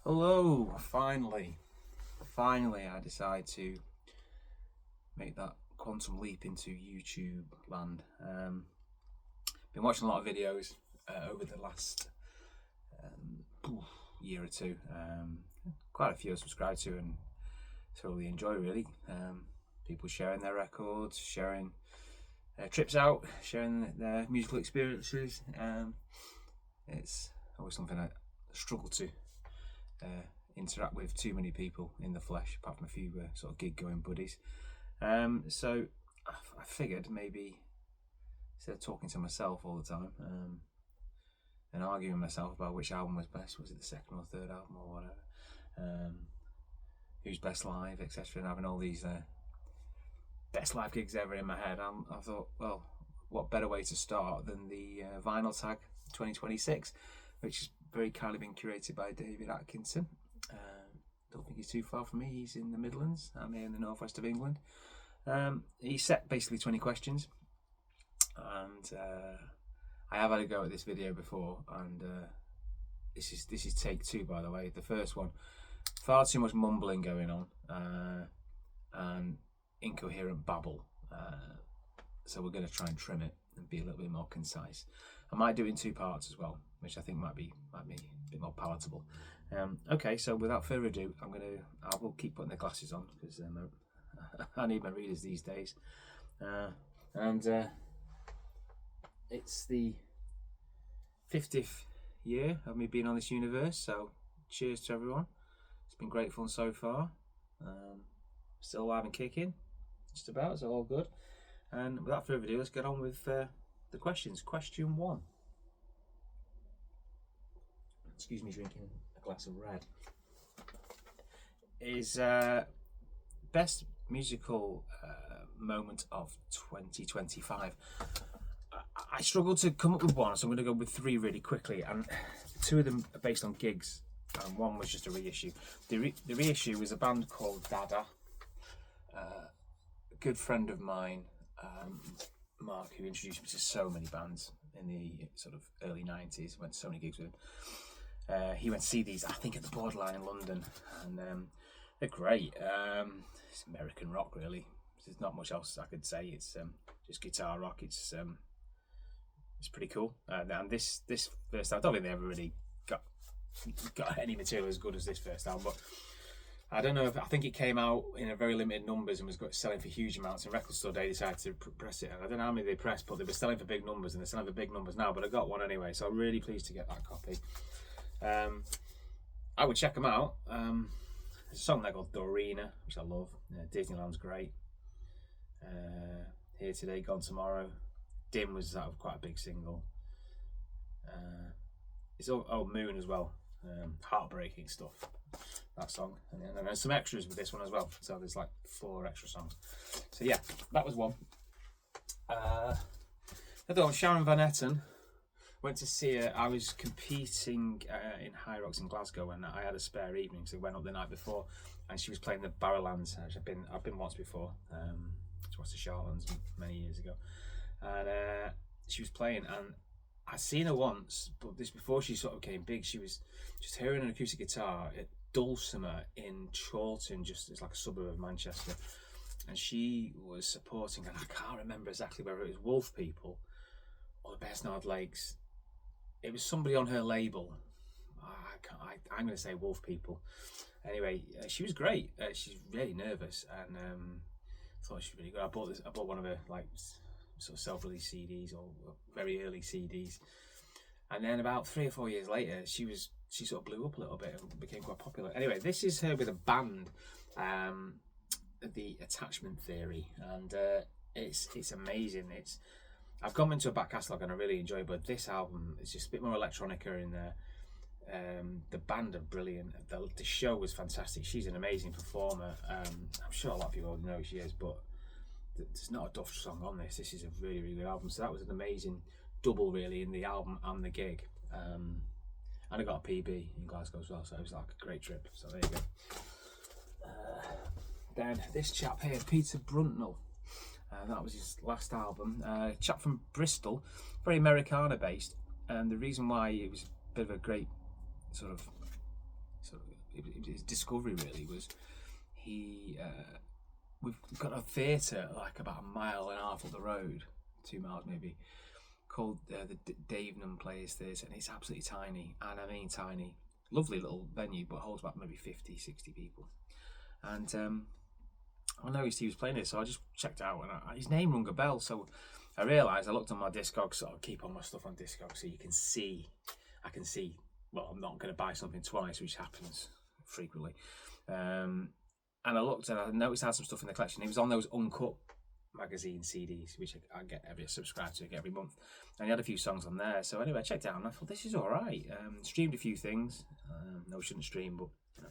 Hello, finally I decide to make that quantum leap into YouTube land. Been watching a lot of videos over the last year or two. Quite a few I subscribe to and totally enjoy, really. People sharing their records, sharing trips out, sharing their musical experiences. It's always something I struggle to interact with too many people in the flesh, apart from a few sort of gig going buddies. So I figured maybe instead of talking to myself all the time and arguing with myself about which album was best, was it the second or third album or whatever, who's best live, etc., and having all these best live gigs ever in my head, I thought, well, what better way to start than the Vinyl Tag 2026, which has very kindly been curated by David Atkinson. Don't think he's too far from me. He's in the Midlands. I'm here in the northwest of England. He set basically 20 questions, and I have had a go at this video before, and this is take two, by the way. The first one, far too much mumbling going on and incoherent babble. So we're going to try and trim it and be a little bit more concise. I might do it in two parts as well, which I think might be a bit more palatable. Okay, so without further ado, I will keep putting the glasses on because I need my readers these days. It's the 50th year of me being on this universe, so cheers to everyone. It's been great fun so far. Still alive and kicking, just about, so all good. And without further ado, let's get on with the questions. Question one. Excuse me, drinking a glass of red. Is best musical moment of 2025. I struggled to come up with one, so I'm going to go with three really quickly, and two of them are based on gigs, and one was just a reissue. The reissue was a band called Dada. A good friend of mine, Mark, who introduced me to so many bands in the sort of early 90s, went to so many gigs with him. He went to see these, I think, at the Borderline in London, and they're great. It's American rock, really. There's not much else I could say. It's just guitar rock. It's pretty cool. And this first album, I don't think they ever really got any material as good as this first album, but I don't know. I think it came out in a very limited numbers and was selling for huge amounts. And Record Store Day decided to press it. And I don't know how many they pressed, but they were selling for big numbers, and they're selling for big numbers now. But I got one anyway, so I'm really pleased to get that copy. I would check them out. There's a song there called Dorina, which I love. Disneyland's great. Here Today, Gone Tomorrow. Dim was quite a big single. It's all Moon as well. Heartbreaking stuff, that song. And there's some extras with this one as well. So there's like 4 extra songs. So yeah, that was one. Another one, Sharon Van Etten. Went to see her. I was competing in High Rocks in Glasgow, and I had a spare evening, so I went up the night before, and she was playing the Barrowlands, which I've been once before. To watch the Charlans many years ago, and she was playing, and I'd seen her once, but this before she sort of became big. She was just hearing an acoustic guitar at Dulcimer in Chorlton, it's like a suburb of Manchester, and she was supporting, and I can't remember exactly whether it was Wolf People or the Besnard Lakes. It was somebody on her label. I'm going to say Wolf People. Anyway, she was great. She's really nervous, and thought she was really good. I bought one of her sort of self-release CDs or very early CDs, and then about 3 or 4 years later, she sort of blew up a little bit and became quite popular. Anyway, this is her with a band, The Attachment Theory, and it's amazing. I've gone into a back catalogue and I really enjoy it, but this album is just a bit more electronica in there. The band are brilliant. The show was fantastic. She's an amazing performer. I'm sure a lot of people already know who she is, but there's not a duff song on this. This is a really, really good album. So that was an amazing double, really, in the album and the gig. And I got a PB in Glasgow as well, so it was like a great trip. So there you go. Then this chap here, Peter Bruntnell. That was his last album. Chap from Bristol, very Americana based, and the reason why it was a bit of a great sort of his discovery really was we've got a theatre like about a mile and a half up the road, 2 miles maybe, called the Davenham Players Theatre, and it's absolutely tiny, and I mean tiny. Lovely little venue, but holds about maybe 50, 60 people. And I noticed he was playing it, so I just checked it out, and his name rung a bell. So I realised, I looked on my Discogs, so I keep all my stuff on Discogs, so I can see, well, I'm not going to buy something twice, which happens frequently. And I looked and I noticed I had some stuff in the collection. It was on those Uncut magazine CDs, which I get subscribed to every month. And he had a few songs on there. So anyway, I checked it out and I thought, this is all right. Streamed a few things. No, we shouldn't stream, but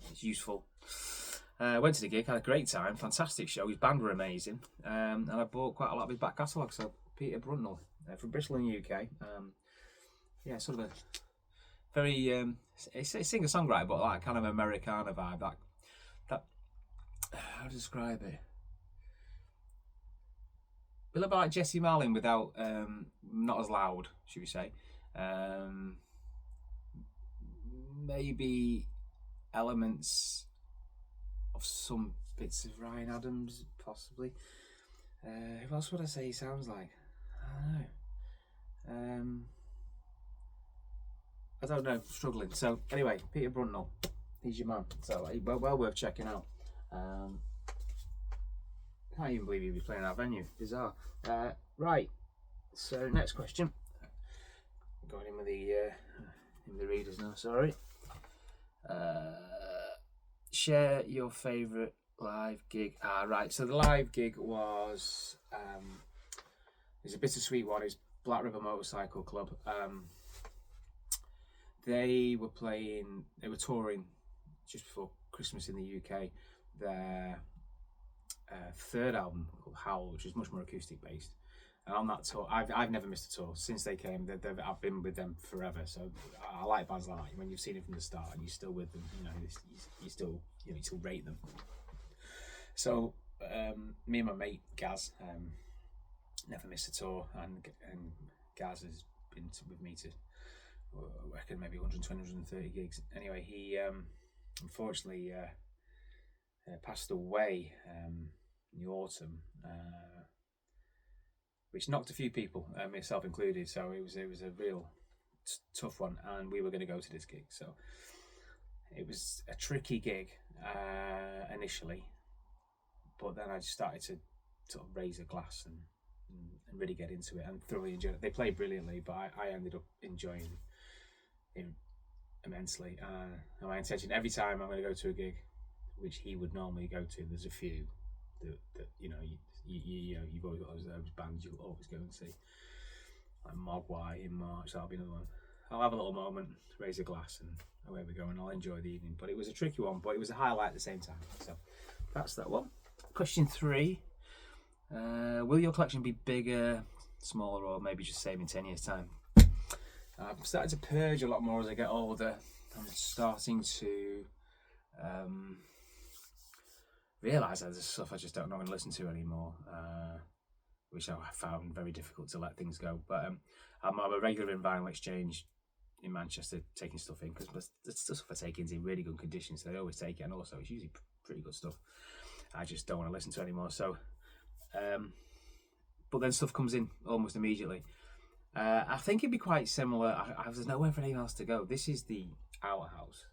it's useful. Went to the gig, had a great time, fantastic show. His band were amazing. And I bought quite a lot of his back catalogue. So Peter Bruntle from Bristol in the UK. Yeah, sort of a very, it's a singer-songwriter, but like kind of Americana vibe. That how to describe it? A little bit like Jesse Marlin without, not as loud, should we say. Maybe elements of some bits of Ryan Adams, possibly. Who else would I say he sounds like? I don't know, struggling. So anyway, Peter Bruntle, he's your man. So well worth checking out. Can't even believe he'd be playing our venue. Bizarre. Right. So next question. Going in with the readers now. Sorry. Share your favourite live gig. Right. So the live gig was it's a bittersweet one. It's Black River Motorcycle Club. They were touring just before Christmas in the UK. Their third album called Howl, which is much more acoustic based, and on that tour, I've never missed a tour since they came. I've been with them forever, so I like bands like that. When you've seen it from the start and you're still with them, you still rate them. So me and my mate Gaz never missed a tour, and Gaz has been with me to I reckon maybe 120, 130 gigs. Anyway, he unfortunately passed away in the autumn, which knocked a few people, myself included. So it was a real tough one, and we were going to go to this gig. So it was a tricky gig initially, but then I just started to sort of raise a glass and really get into it and thoroughly enjoy it. They played brilliantly, but I ended up enjoying it immensely. And my intention, every time I'm going to go to a gig, which he would normally go to, there's a few that you've always got those bands you'll always go and see, like Mogwai in March. That'll be another one. I'll have a little moment, raise a glass, and away we go, and I'll enjoy the evening. But it was a tricky one, but it was a highlight at the same time. So that's that one. Question 3: will your collection be bigger, smaller, or maybe just same in 10 years' time? I'm starting to purge a lot more as I get older. I'm starting to realise that there's stuff I just don't know and listen to anymore, which I found very difficult to let things go. But I'm a regular in Vinyl Exchange in Manchester, taking stuff in, because the stuff I take is in really good condition, so I always take it, and also it's usually pretty good stuff I just don't want to listen to anymore. So but then stuff comes in almost immediately. I think it'd be quite similar. There's nowhere for anyone else to go. This is our house.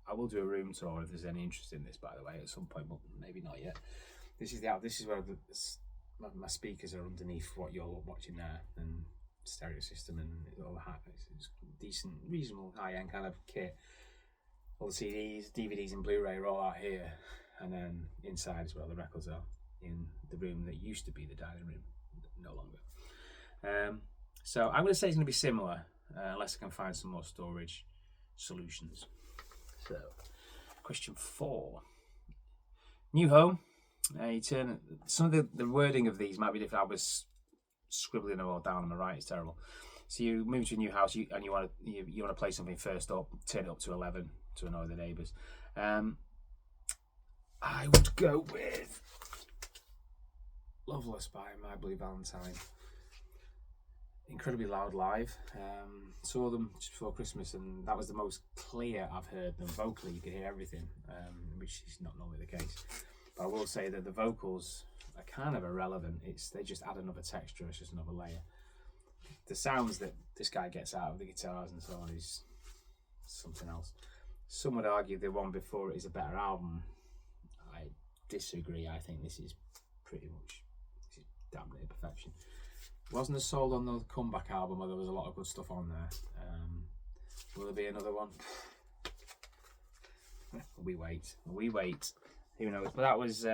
I will do a room tour if there's any interest in this, by the way, at some point, but maybe not yet. This is where my speakers are underneath what you're watching there, and stereo system, and all it's decent, reasonable, high-end kind of kit. All the CDs, DVDs, and Blu-ray are all out here, and then inside is where the records are, in the room that used to be the dining room, no longer. So I'm going to say it's going to be similar, unless I can find some more storage solutions. So, question 4. New home. Some of the wording of these might be different. I was scribbling them all down. Am I right? It's terrible. So you move to a new house, and you want to play something first up, turn it up to 11 to annoy the neighbours. I would go with Loveless by My Blue Valentine. incredibly loud live. Saw them just before Christmas, and that was the most clear I've heard them vocally. You could hear everything, which is not normally the case. But I will say that the vocals are kind of irrelevant. They just add another texture. It's just another layer. The sounds that this guy gets out of the guitars and so on is something else. Some would argue the one before it is a better album. I disagree. I think this is damn near perfection. Wasn't as sold on the comeback album, where there was a lot of good stuff on there. Will there be another one? We wait. Who knows? But that was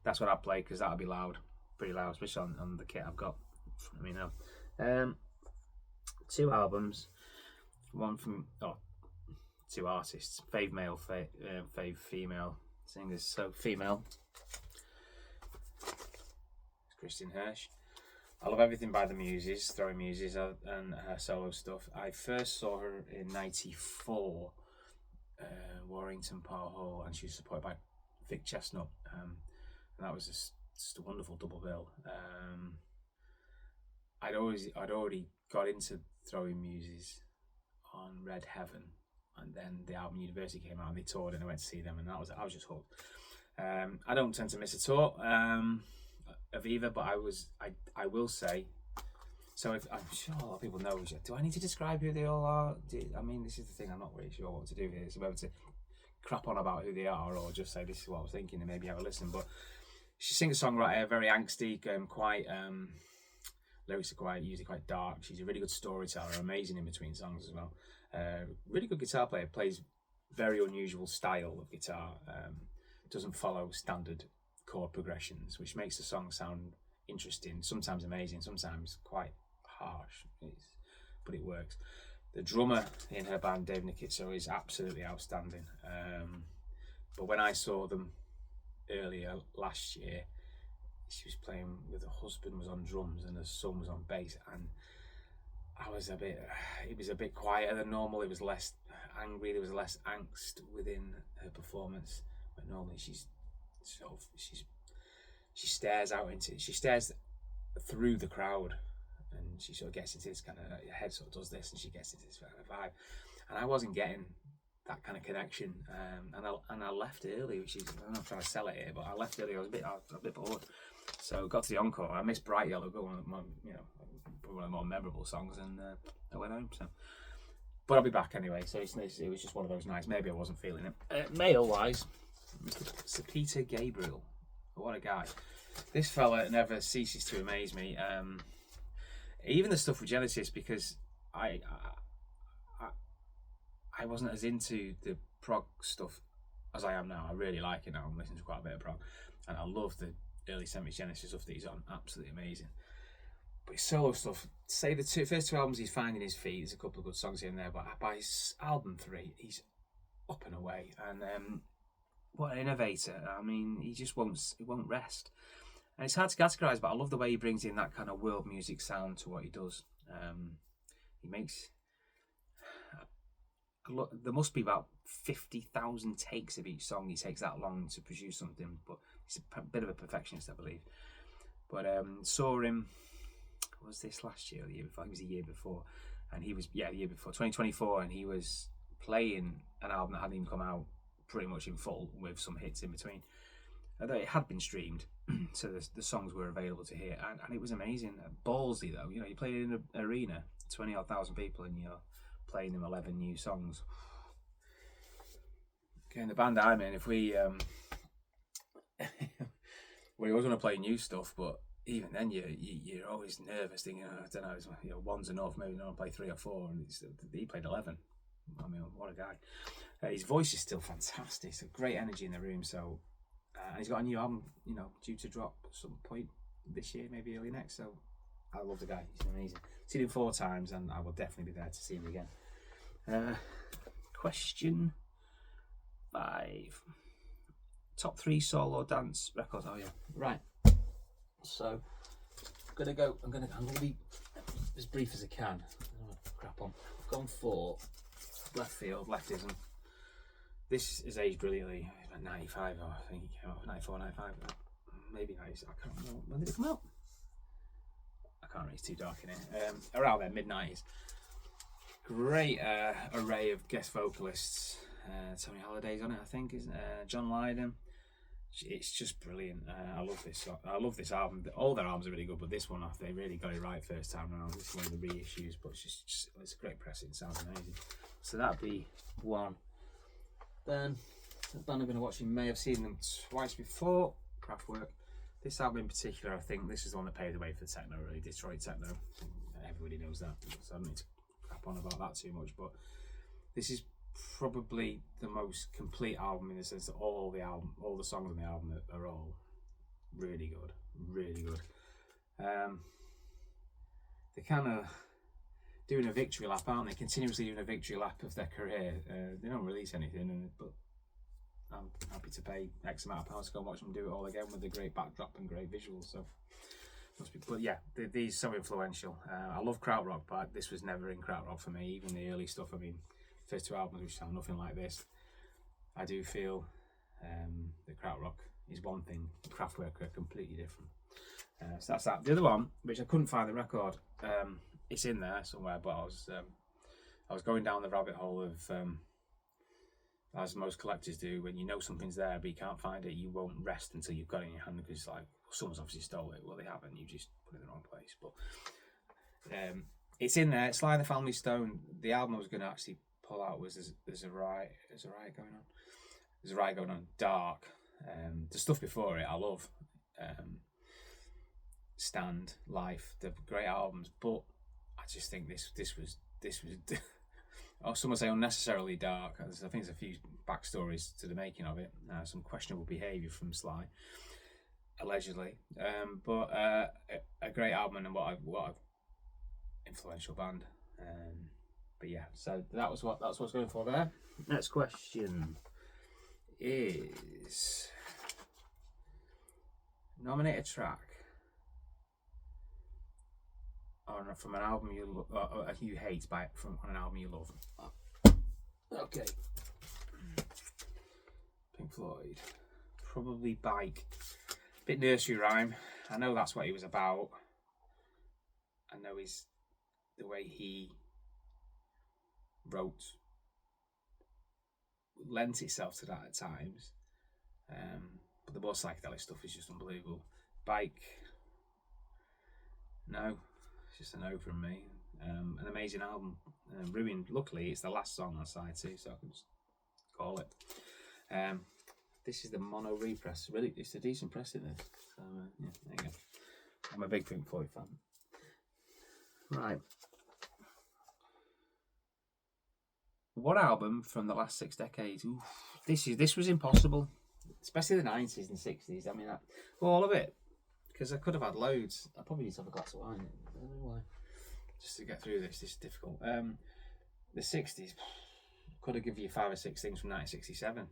that's what I played, because that'll be loud, pretty loud, especially on the kit I've got in front of me now. 2 albums, one from two artists, fave male, fave female singers. So female, Christian Hirsch. I love everything by the Muses, Throwing Muses, and her solo stuff. I first saw her in '94, Warrington Park Hall, and she was supported by Vic Chestnut, and that was just a wonderful double bill. I'd already got into Throwing Muses on Red Heaven, and then the album University came out, and they toured, and I went to see them, and I was just hooked. I don't tend to miss a tour of either, but I will say, so if, I'm sure a lot of people know, do I need to describe who they all are? I mean, this is the thing, I'm not really sure what to do here, so whether to crap on about who they are or just say this is what I was thinking and maybe have a listen. But she's a singer-songwriter, very angsty, quite lyrics are usually quite dark. She's a really good storyteller, amazing in between songs as well. Really good guitar player, plays very unusual style of guitar, doesn't follow standard chord progressions, which makes the song sound interesting, sometimes amazing, sometimes quite harsh, but it works. The drummer in her band, Dave Nikitso, is absolutely outstanding. But when I saw them earlier last year, she was playing with her husband was on drums and her son was on bass, and it was a bit quieter than normal. It was less angry, there was less angst within her performance. But normally she stares through the crowd, and she sort of gets into this kind of, her head sort of does this, and she gets into this kind of vibe. And I wasn't getting that kind of connection, and I left early, which is, I'm not trying to sell it here, but I left early. I was a bit bored, so got to the encore. I missed Bright Yellow, one of the more memorable songs, and I went home. So, but I'll be back anyway. So it was just one of those nights. Maybe I wasn't feeling it. Male wise, Mr. Peter Gabriel, what a guy! This fella never ceases to amaze me. Even the stuff with Genesis, because I wasn't as into the prog stuff as I am now. I really like it now. I'm listening to quite a bit of prog, and I love the early 70s Genesis stuff that he's on. Absolutely amazing. But his solo stuff, say the first 2 albums, he's finding his feet. There's a couple of good songs in there, but by his album 3, he's up and away. And what an innovator! I mean, he won't rest. And it's hard to categorise, but I love the way he brings in that kind of world music sound to what he does. He makes. There must be about 50,000 takes of each song. He takes that long to produce something, but he's a bit of a perfectionist, I believe. But saw him, was this last year or the year before? I think it was the year before, and he was the year before, 2024, and he was playing an album that hadn't even come out, pretty much in full with some hits in between. Although it had been streamed, so the songs were available to hear, and it was amazing. Ballsy though, you play in an arena, 20,000 people, and you're playing them 11 new songs. Okay, in the band I'm in, if we we always want to play new stuff, but even then you're always nervous, thinking, I don't know, one's enough, maybe not play 3 or 4, and he played 11. I mean, what a guy! His voice is still fantastic. It's a great energy in the room. So, and he's got a new album, due to drop at some point this year, maybe early next. So, I love the guy. He's amazing. Seen him 4 times, and I will definitely be there to see him again. Question 5: top 3 solo dance records. Oh yeah, right. So, I'm gonna be as brief as I can. Crap on. I've gone for left field, leftism. This is aged brilliantly. About 95, I think it came out, 94, 95, maybe 90. I can't remember. When did it come out? I can't read, it's too dark in here. Around there, mid-90s. Great array of guest vocalists. Tony Holliday's on it, I think, isn't it? John Lydon. It's just brilliant. I love this. I love this album. All their albums are really good, but this one, they really got it right first time around. This is one of the reissues, but it's a great pressing. It sounds amazing. So that'd be one. Then the band I've been watching, may have seen them twice before. Kraftwerk. This album in particular, I think this is the one that paved the way for techno, really. Detroit techno. Everybody knows that, so I don't need to crap on about that too much. But this is probably the most complete album in the sense that all the songs on the album are all really good, really good. They're kind of doing a victory lap, aren't they? Continuously doing a victory lap of their career. They don't release anything, but I'm happy to pay X amount of pounds to go watch them do it all again with a great backdrop and great visuals. So, but yeah, these so influential. I love krautrock, but this was never in krautrock for me. Even the early stuff. I mean, first two albums which sound nothing like this. I do feel that krautrock is one thing, Kraftwerk are completely different. So that's that. The other one, which I couldn't find the record, it's in there somewhere, but I was going down the rabbit hole of as most collectors do, when you know something's there but you can't find it, you won't rest until you've got it in your hand, because it's like, well, someone's obviously stole it. Well, they haven't, you just put it in the wrong place. But it's in there. Sly and the Family Stone. The album I was going to actually pull out was There's a Riot Going On. There's a Riot Going On. Dark. The stuff before it I love. Stand, Life, they're great albums, but I just think this was oh, some would say unnecessarily dark. I think there's a few backstories to the making of it. Some questionable behaviour from Sly, allegedly. But a great album, and what a influential band. But yeah, so that's what I was going for there. Next question is nominate a track from an album you hate from an album you love. Okay. Pink Floyd. Probably Bike. Bit nursery rhyme. I know that's what he was about. I know the way he wrote lent itself to that at times. But the more psychedelic stuff is just unbelievable. Bike. No. It's just a no from me. An amazing album. Ruined. Luckily, it's the last song on side 2, so I can just call it. This is the mono repress. Really, it's a decent press in this. So yeah, there you go. I'm a big Pink Floyd fan. Right. What album from the last 6 decades? Oof, this was impossible, especially the 90s and 60s. I mean, all of it. Because I could have had loads. I probably need to have a glass of wine. I don't know why. Just to get through this. This is difficult. The 60s. Could have given you 5 or 6 things from 1967.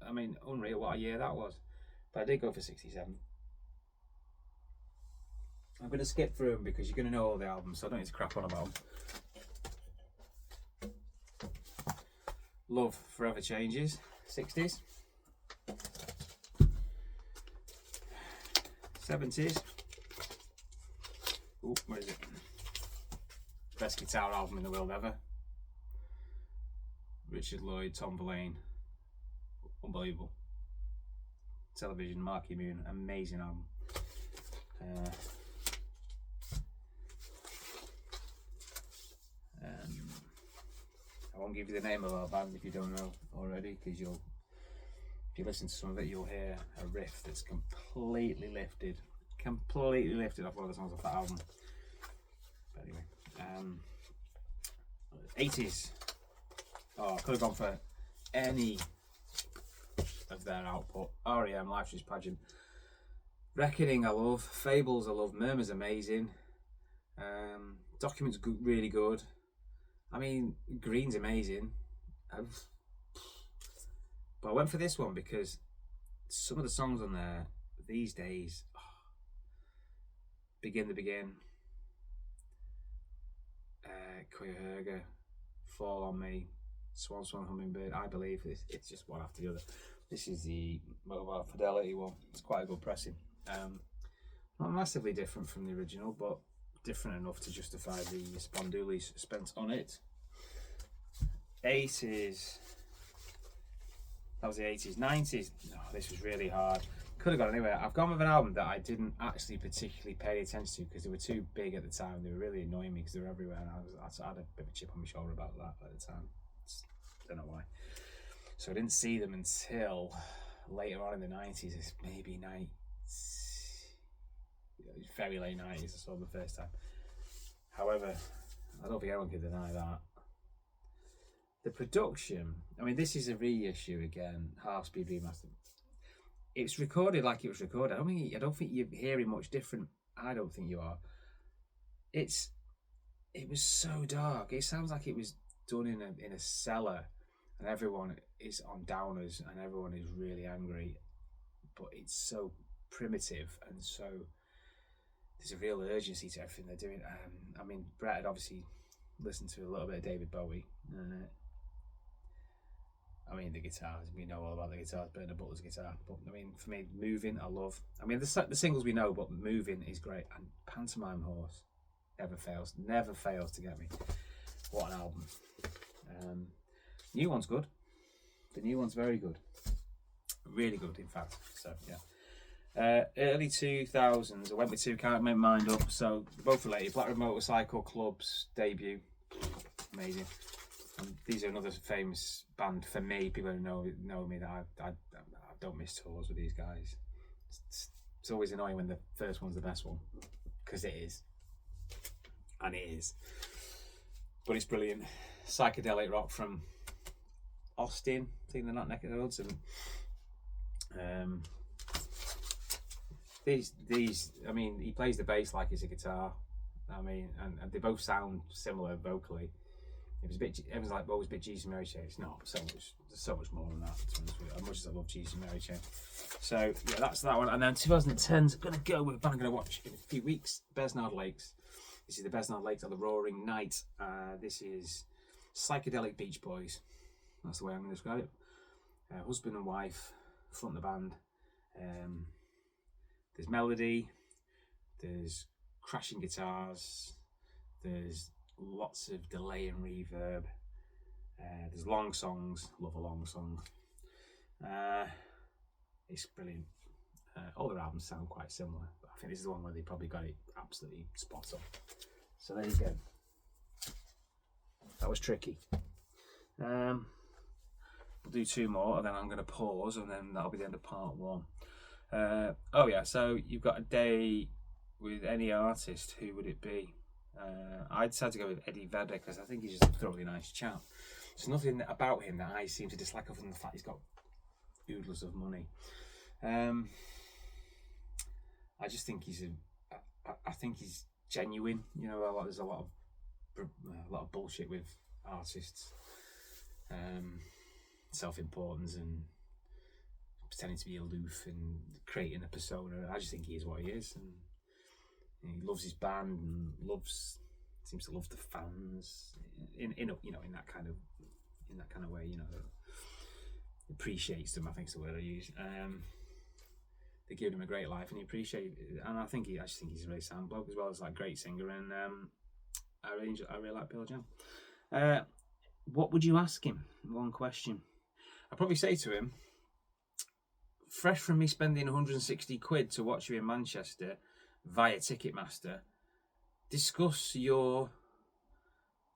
I mean, unreal what a year that was. But I did go for 67. I'm going to skip through them because you're going to know all the albums, so I don't need to crap on about them. Love Forever Changes. 60s. 70s. Ooh, where is it? Best guitar album in the world ever. Richard Lloyd, Tom Verlaine. Unbelievable. Television, Marky Moon. Amazing album. I won't give you the name of our band if you don't know already, because if you listen to some of it, you'll hear a riff that's completely lifted off one of the songs off that album. But anyway, 80s. Oh, I could have gone for any of their output. R.E.M., Life's Just Pageant. Reckoning, I love. Fables, I love. Murmur's amazing. Documents, really good. I mean, Green's amazing. But I went for this one because some of the songs on there these days, Begin the Begin, Cuyahoga, Fall on Me, Swan Swan Hummingbird, I Believe. It's just one after the other. This is the Mobile Fidelity one. It's quite a good pressing. Not massively different from the original, but different enough to justify the spondoolies spent on it. 80s. That was the 80s. 90s. No, this was really hard. Could have gone anywhere. I've gone with an album that I didn't actually particularly pay attention to because they were too big at the time. They were really annoying me because they were everywhere, and I had a bit of a chip on my shoulder about that at the time. Don't know why. So I didn't see them until later on in the 90s. It's maybe very late 90s I saw them the first time. However, I don't think anyone can deny that. The production, I mean, this is a reissue again, half speed remaster. It's recorded like it was recorded. I don't think you're hearing much different. I don't think you are. It was so dark. It sounds like it was done in a cellar, and everyone is on downers, and everyone is really angry. But it's so primitive, and so there's a real urgency to everything they're doing. I mean, Brett had obviously listened to a little bit of David Bowie. I mean, the guitars, we know all about the guitars, Bernard Butler's guitar. But I mean, for me, Moving, I love. I mean, the singles we know, but Moving is great. And Pantomime Horse never fails to get me. What an album. New one's good. The new one's very good. Really good, in fact. So, yeah. Early 2000s, I went with two, can't make my mind up. So, both related. Black Red Motorcycle Club's debut. Amazing. And these are another famous band for me. People who know me that I don't miss tours with these guys. It's always annoying when the first one's the best one, because it is, and it is. But it's brilliant. Psychedelic rock from Austin. I think they're not neck of the woods. And these. I mean, he plays the bass like it's a guitar. I mean, and they both sound similar vocally. Everyone's like, well, it was a bit Jesus and Mary Chain. It's not so much. There's so much more than that. As much as I love Jesus and Mary Chain. So yeah, that's that one. And then 2010's going to go with a band I'm going to watch in a few weeks. Besnard Lakes. This is the Besnard Lakes on the Roaring Night. This is psychedelic Beach Boys. That's the way I'm going to describe it. Husband and wife front the band. There's melody. There's crashing guitars. There's lots of delay and reverb. There's long songs. Love a long song. It's brilliant. All their albums sound quite similar, but I think this is the one where they probably got it absolutely spot on. So there you go. That was tricky. We'll do two more, and then I'm going to pause, and then that'll be the end of part one. Oh yeah, so you've got a day with any artist. Who would it be? I decided to go with Eddie Vedder because I think he's just a thoroughly nice chap. There's nothing about him that I seem to dislike other than the fact he's got oodles of money. I just think I think he's genuine. You know, there's a lot of bullshit with artists, self-importance and pretending to be aloof and creating a persona. I just think he is what he is, and he loves his band and seems to love the fans in that kind of way. You know, appreciates them. I think is the word I use. They give him a great life, and he appreciates it. And I just think he's a really sound bloke as well as like great singer. And I really like Pearl Jam. What would you ask him? One question. I'd probably say to him, fresh from me spending 160 quid to watch you in Manchester via Ticketmaster, discuss your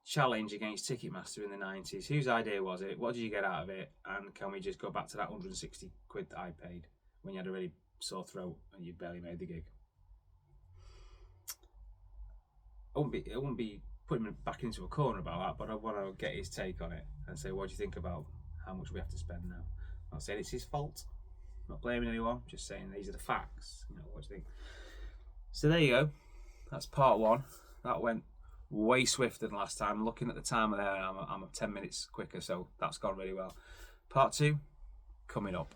challenge against Ticketmaster in the 90s. Whose idea was it? What did you get out of it? And can we just go back to that 160 quid that I paid when you had a really sore throat and you barely made the gig? I wouldn't be putting him back into a corner about that, but I want to get his take on it and say, what do you think about how much we have to spend now? I'm not saying it's his fault. I'm not blaming anyone. Just saying these are the facts. You know, what do you think? So there you go. That's part one. That went way swifter than last time. Looking at the timer there, I'm 10 minutes quicker, so that's gone really well. Part two coming up.